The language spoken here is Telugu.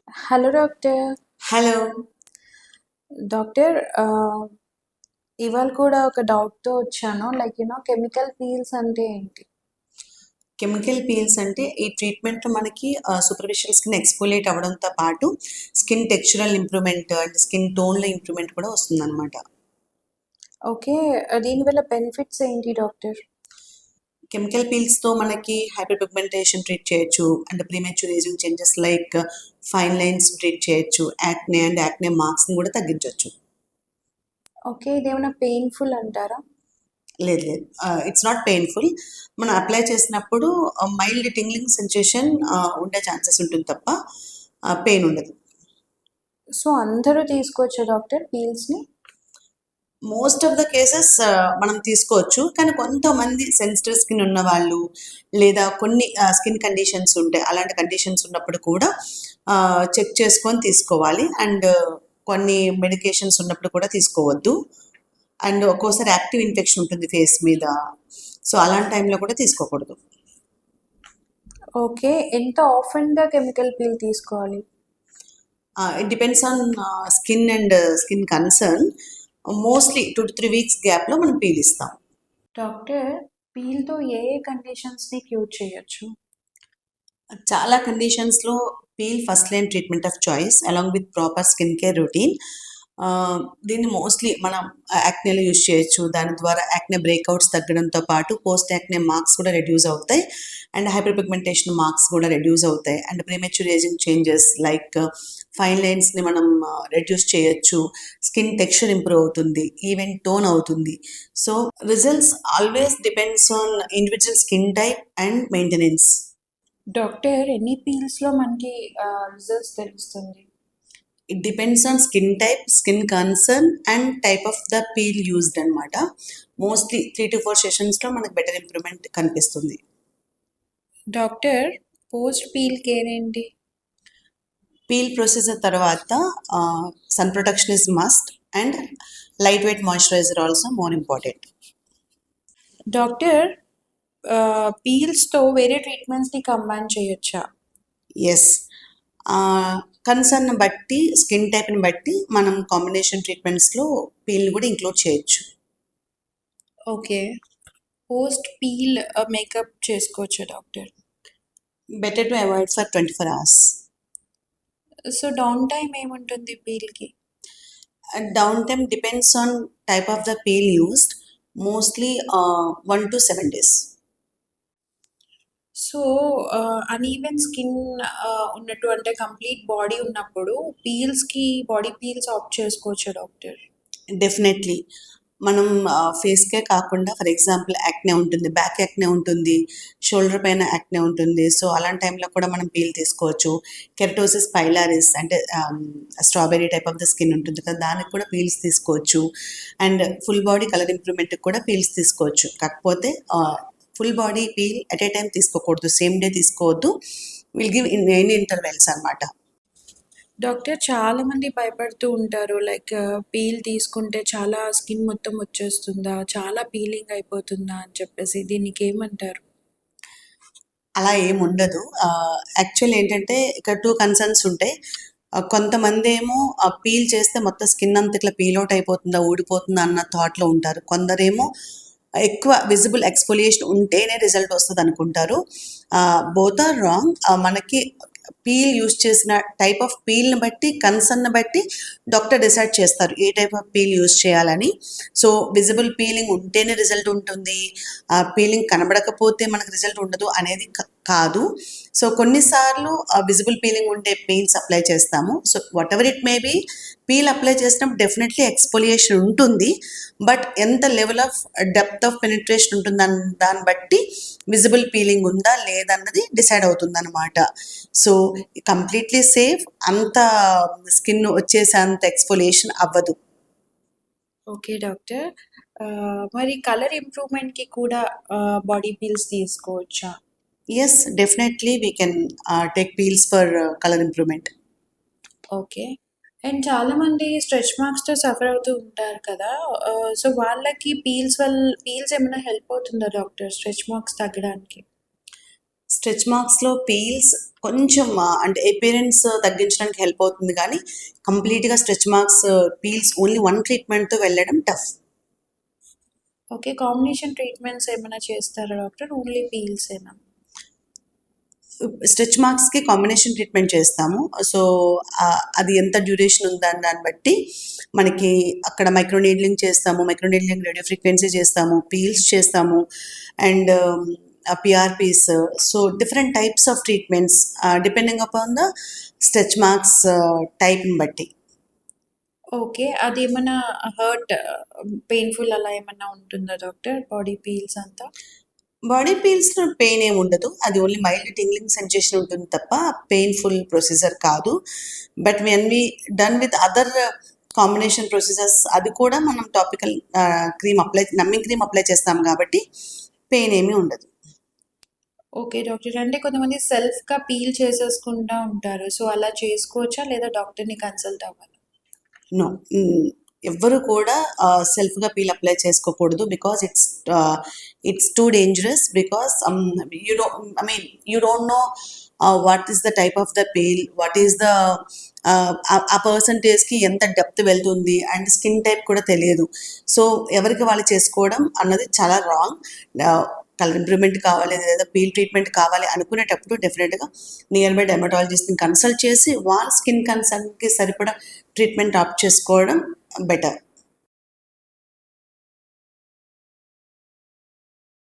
Hello doctor. హలో. డాక్టర్ ఇవాళ కూడా ఒక డౌట్‌తో వచ్చాను. కెమికల్ పీల్స్ అంటే ఏంటి? కెమికల్ పీల్స్ అంటే ఈ ట్రీట్మెంట్‌లో మనకి సూపర్ఫిషియల్ స్కిన్ ఎక్స్ఫోలియేట్ అవ్వడంతో పాటు skin textural improvement and skin టోన్‌లో ఇంప్రూవ్‌మెంట్ కూడా వస్తుందనమాట. ఓకే. దీనివల్ల బెనిఫిట్స్ ఏంటి డాక్టర్? కెమికల్ పీల్స్‌తో మనకి హైపర్ పిగ్మెంటేషన్ ట్రీట్ చేయొచ్చు. And premature ageing changes like fine lines treat చేయొచ్చు. యాక్నే అండ్ యాక్నే మార్క్స్‌ని కూడా తగ్గించొచ్చు. ఓకే. ఇదేమైనా పెయిన్‌ఫుల్ అంటారా? లేదు. It's not painful. మనం అప్లై చేసినప్పుడు మైల్డ్ టింగ్లింగ్ సెన్సేషన్ ఉండే ఛాన్సెస్ ఉంటుంది తప్ప పెయిన్ ఉండదు. సో అందరూ తీసుకోవచ్చా డాక్టర్ పీల్స్‌ని? మోస్ట్ ఆఫ్ ద కేసెస్ మనం తీసుకోవచ్చు. కానీ కొంతమంది సెన్సిటివ్ స్కిన్ ఉన్నవాళ్ళు లేదా కొన్ని స్కిన్ కండిషన్స్ ఉంటాయి. అలాంటి కండిషన్స్ ఉన్నప్పుడు కూడా చెక్ చేసుకొని తీసుకోవాలి. అండ్ కొన్ని మెడికేషన్స్ ఉన్నప్పుడు కూడా తీసుకోవద్దు. అండ్ ఒక్కోసారి యాక్టివ్ ఇన్ఫెక్షన్ ఉంటుంది ఫేస్ మీద. సో అలాంటి టైంలో కూడా తీసుకోకూడదు. ఓకే. ఎంత ఆఫెన్‌గా కెమికల్ పీల్ తీసుకోవాలి? It depends on skin and skin concern. Mostly 2 to 3 weeks గ్యాప్‌లో మనం పీల్ ఇస్తాం. డాక్టర్ పీల్‌తో ఏ ఏ కండిషన్స్‌ని క్యూర్ చేయొచ్చు? చాలా కండిషన్స్‌లో peel first line treatment of choice along with proper skin care routine. దీన్ని మోస్ట్లీ మనం యాక్నేలో యూజ్ చేయొచ్చు. దాని ద్వారా యాక్నే బ్రేక్అవుట్స్ తగ్గడంతో పాటు పోస్ట్ యాక్నే మార్క్స్ కూడా రెడ్యూస్ అవుతాయి. అండ్ హైపర్ పిగ్మెంటేషన్ మార్క్స్ కూడా రెడ్యూస్ అవుతాయి. And premature ageing changes like fine లైన్స్ని మనం రెడ్యూస్ చేయొచ్చు. స్కిన్ టెక్స్చర్ ఇంప్రూవ్ అవుతుంది. ఈవెన్ టోన్ అవుతుంది. So results always depends on individual skin type and maintenance. Doctor ఎన్ని పీల్స్‌లో మనకి రిజల్ట్స్ తెలుస్తుంది? It depends on skin type, skin concern and type of the peel used అనమాట. మోస్ట్లీ 3 to 4 సెషన్స్లో మనకు బెటర్ ఇంప్రూవ్మెంట్ కనిపిస్తుంది. డాక్టర్ పోస్ట్ పీల్ కేర్ ఏంటి? పీల్ ప్రొసీజర్ తర్వాత sun protection is must and light weight moisturiser also more important. Doctor పీల్స్‌తో వేరే ట్రీట్మెంట్స్‌ని కంబైన్ చేయొచ్చా? ఎస్. కన్సర్న్ బట్టి స్కిన్ టైప్ని బట్టి మనం కాంబినేషన్ ట్రీట్మెంట్స్లో పీల్ని కూడా ఇంక్లూడ్ చేయొచ్చు. ఓకే. పోస్ట్ పీల్ మేకప్ చేసుకోవచ్చా doctor? Better to avoid for 24 hours. So downtime ఏముంటుంది పీల్‌కి? Downtime depends on type of the peel used, mostly 1 to 7 days. So uneven skin ఉన్నట్టు అంటే కంప్లీట్ బాడీ ఉన్నప్పుడు బాడీ పీల్స్ ఆప్ట్ చేసుకోవచ్చా డాక్టర్? డెఫినెట్లీ మనం ఫేస్కే కాకుండా ఫర్ ఎగ్జాంపుల్ యాక్నే ఉంటుంది, బ్యాక్ యాక్నే ఉంటుంది, షోల్డర్ పైన యాక్నే ఉంటుంది. సో అలాంటి టైంలో కూడా మనం పీల్ తీసుకోవచ్చు. కెరటోసిస్ పైలారిస్ అంటే strawberry type of the skin ఉంటుంది కదా, దానికి కూడా పీల్స్ తీసుకోవచ్చు. అండ్ ఫుల్ బాడీ కలర్ ఇంప్రూవ్మెంట్కి కూడా పీల్స్ తీసుకోవచ్చు. కాకపోతే full body peel at a time తీసుకోకూడదు, సేమ్ డే తీసుకోవద్దు. Will give in any intervals అనమాట. డాక్టర్ చాలామంది భయపడుతూ ఉంటారు. పీల్ తీసుకుంటే చాలా స్కిన్ మొత్తం వచ్చేస్తుందా? చాలా పీలింగ్ అయిపోతుందా అని చెప్పేసి. దీనికేమంటారు? అలా ఏముండదు. యాక్చువల్ ఏంటంటే ఇక్కడ 2 కన్సర్న్స్ ఉంటాయి. కొంతమందేమో పీల్ చేస్తే మొత్తం స్కిన్ అంతా ఇట్లా పీల్ ఔట్ అయిపోతుందా, ఊడిపోతుందా అన్న థాట్‌లో ఉంటారు. కొందరేమో ఎక్కువ విజిబుల్ ఎక్స్‌ఫోలియేషన్ ఉంటేనే రిజల్ట్ వస్తదనుకుంటారు. Both are wrong. మనకి పీల్ యూజ్ చేసిన టైప్ ఆఫ్ పీల్‌ని బట్టి, కన్సర్న్‌ని బట్టి డాక్టర్ డిసైడ్ చేస్తారు ఏ టైప్ ఆఫ్ పీల్ యూజ్ చేయాలని. సో విజిబుల్ పీలింగ్ ఉంటేనే రిజల్ట్ ఉంటుంది, పీలింగ్ కనబడకపోతే మనకు రిజల్ట్ ఉండదు అనేది కాదు. సో కొన్నిసార్లు విజిబుల్ పీలింగ్ ఉండే పీల్స్ అప్లై చేస్తాము. So whatever it may be, peel apply చేసినప్పుడు డెఫినెట్లీ ఎక్స్‌ఫోలియేషన్ ఉంటుంది. బట్ ఎంత level of depth of penetration ఉంటుందని దాన్ని బట్టి విజిబుల్ పీలింగ్ ఉందా లేదన్నది డిసైడ్ అవుతుందన్నమాట. సో కంప్లీట్లీ సేఫ్, అంత స్కిన్ వచ్చేసేంత ఎక్స్‌ఫోలియేషన్ అవ్వదు. Okay doctor. మరి కలర్ ఇంప్రూవ్‌మెంట్‌కి కూడా బాడీ పీల్స్ తీసుకోవచ్చా? Yes, definitely we can take peels for colour improvement. Okay. And చాలామంది స్ట్రెచ్ మార్క్స్‌తో సఫర్ అవుతూ ఉంటారు కదా! సో వాళ్ళకి పీల్స్ ఏమైనా హెల్ప్ అవుతుందా డాక్టర్ స్ట్రెచ్ మార్క్స్ తగ్గడానికి? స్ట్రెచ్ మార్క్స్‌లో పీల్స్ కొంచెం అంటే అపియరెన్స్ తగ్గించడానికి హెల్ప్ అవుతుంది గానీ, కంప్లీట్‌గా stretch marks peels only one ట్రీట్‌మెంట్‌తో వెళ్ళడం టఫ్. ఓకే. కాంబినేషన్ ట్రీట్మెంట్స్ ఏమైనా చేస్తారా డాక్టర్? ఓన్లీ పీల్సేనా? స్ట్రెచ్ మార్క్స్‌కి కాంబినేషన్ ట్రీట్మెంట్ చేస్తాము. సో, అది ఎంత డ్యూరేషన్ ఉందని దాన్ని బట్టి మనకి అక్కడ మైక్రో నీడ్లింగ్ చేస్తాము. మైక్రో నీడ్లింగ్ రేడియో ఫ్రీక్వెన్సీ చేస్తాము. పీల్స్ చేస్తాము. And PRPs. So, different types of treatments depending upon the stretch marks టైప్‌ని బట్టి. ఓకే. అదేమన్నా హర్ట్ పెయిన్‌ఫుల్ అలా ఏమన్నా ఉంటుందా డాక్టర్? బాడీ పీల్స్ అంతా? బాడీ పీల్స్‌లో పెయిన్ ఏమి ఉండదు. అది ఓన్లీ మైల్డ్ టింగ్లింగ్ సెన్సేషన్ ఉంటుంది తప్ప పెయిన్‌ఫుల్ ప్రొసీజర్ కాదు. But when we done with other combination procedures అది కూడా మనం టాపికల్ నమ్మింగ్ క్రీమ్ అప్లై చేస్తాం కాబట్టి పెయిన్ ఏమీ ఉండదు. Okay doctor. అంటే కొంతమంది సెల్ఫ్‌గా పీల్ చేసేసుకుంటా ఉంటారు. సో, అలా చేసుకోవచ్చా? లేదా డాక్టర్‌ని కన్సల్ట్ అవ్వాలా? నో. ఎవ్వరు కూడా సెల్ఫ్‌గా పీల్ అప్లై చేసుకోకూడదు. Because it's too dangerous. Because you don't know what is the type of the peel, what is the ఆ పర్సంటేజ్‌కి ఎంత డెప్త్ వెళ్తుంది అండ్ స్కిన్ టైప్ కూడా తెలియదు. సో, ఎవరికి వాళ్ళు చేసుకోవడం అన్నది చాలా రాంగ్. కలర్ ఇంప్రూవ్‌మెంట్ కావాలి లేదా పీల్ ట్రీట్మెంట్ కావాలి అనుకునేటప్పుడు డెఫినెట్‌గా నియర్ బై డెర్మటాలజిస్ట్‌ని కన్సల్ట్ చేసి వాళ్ళ స్కిన్ కన్సర్న్‌కి సరిపడా ట్రీట్మెంట్ ఆప్ట్ చేసుకోవడం బెటర్.